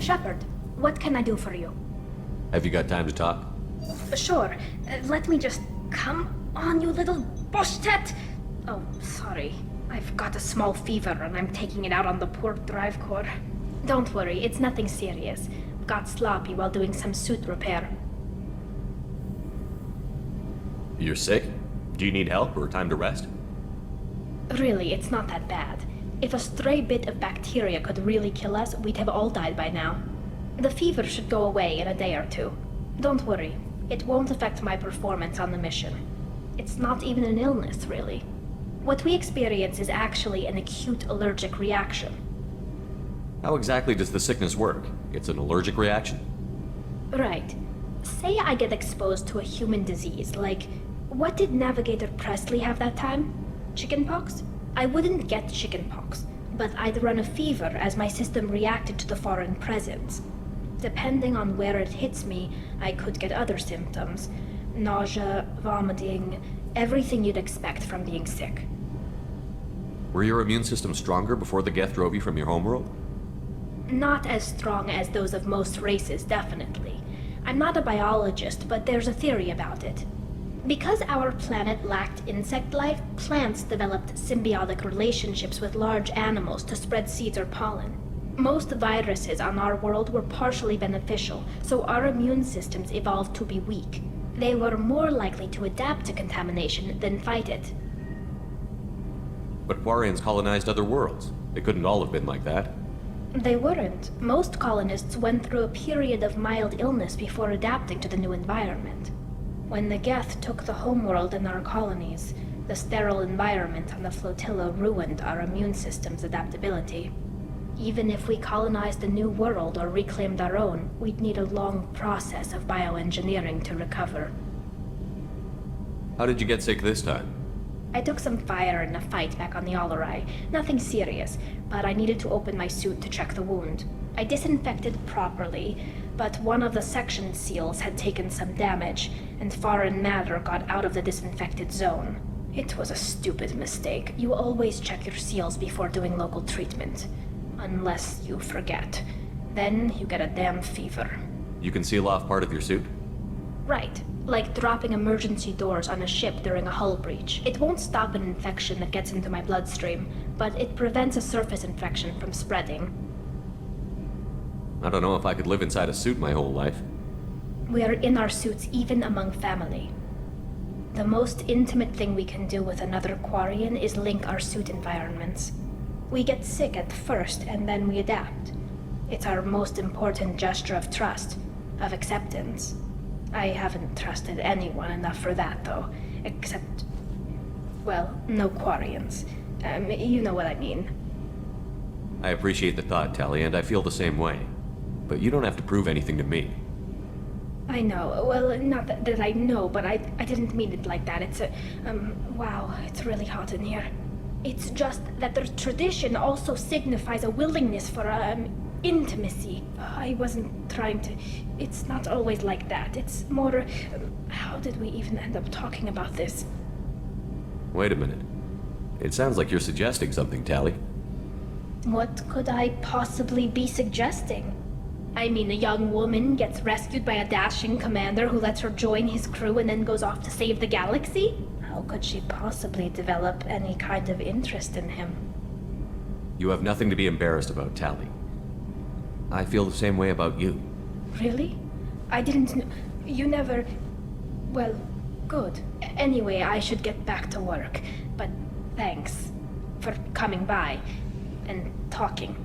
Shepard, what can I do for you? Have you got time to talk? Sure. Let me just... Come on, you little boshtet! Oh, sorry. I've got a small fever and I'm taking it out on the poor drive core. Don't worry, it's nothing serious. Got sloppy while doing some suit repair. You're sick? Do you need help or time to rest? Really, it's not that bad. If a stray bit of bacteria could really kill us, we'd have all died by now. The fever should go away in a day or two. Don't worry, it won't affect my performance on the mission. It's not even an illness, really. What we experience is actually an acute allergic reaction. How exactly does the sickness work? It's an allergic reaction? Right. Say I get exposed to a human disease, like... What did Navigator Presley have that time? Chickenpox? I wouldn't get chickenpox, but I'd run a fever as my system reacted to the foreign presence. Depending on where it hits me, I could get other symptoms. Nausea, vomiting, everything you'd expect from being sick. Were your immune system stronger before the Geth drove you from your homeworld? Not as strong as those of most races, definitely. I'm not a biologist, but there's a theory about it. Because our planet lacked insect life, plants developed symbiotic relationships with large animals to spread seeds or pollen. Most viruses on our world were partially beneficial, so our immune systems evolved to be weak. They were more likely to adapt to contamination than fight it. But Quarians colonized other worlds. They couldn't all have been like that. They weren't. Most colonists went through a period of mild illness before adapting to the new environment. When the Geth took the homeworld in our colonies, the sterile environment on the flotilla ruined our immune system's adaptability. Even if we colonized a new world or reclaimed our own, we'd need a long process of bioengineering to recover. How did you get sick this time? I took some fire in a fight back on the Tali'Zorah. Nothing serious, but I needed to open my suit to check the wound. I disinfected properly, but one of the section seals had taken some damage, and foreign matter got out of the disinfected zone. It was a stupid mistake. You always check your seals before doing local treatment. Unless you forget. Then you get a damn fever. You can seal off part of your suit? Right. Like dropping emergency doors on a ship during a hull breach. It won't stop an infection that gets into my bloodstream, but it prevents a surface infection from spreading. I don't know if I could live inside a suit my whole life. We are in our suits even among family. The most intimate thing we can do with another Quarian is link our suit environments. We get sick at first, and then we adapt. It's our most important gesture of trust, of acceptance. I haven't trusted anyone enough for that, though. Except... well, no Quarians. You know what I mean. I appreciate the thought, Tali, and I feel the same way. But you don't have to prove anything to me. I know. Well, not that I know, but I didn't mean it like that. It's a... wow, it's really hot in here. It's just that the tradition also signifies a willingness for, intimacy. I wasn't trying to... It's not always like that. It's more... how did we even end up talking about this? Wait a minute. It sounds like you're suggesting something, Tali. What could I possibly be suggesting? I mean, a young woman gets rescued by a dashing commander who lets her join his crew and then goes off to save the galaxy? How could she possibly develop any kind of interest in him? You have nothing to be embarrassed about, Tali. I feel the same way about you. Really? I didn't know... You never... Well, good. Anyway, I should get back to work. But thanks for coming by and talking.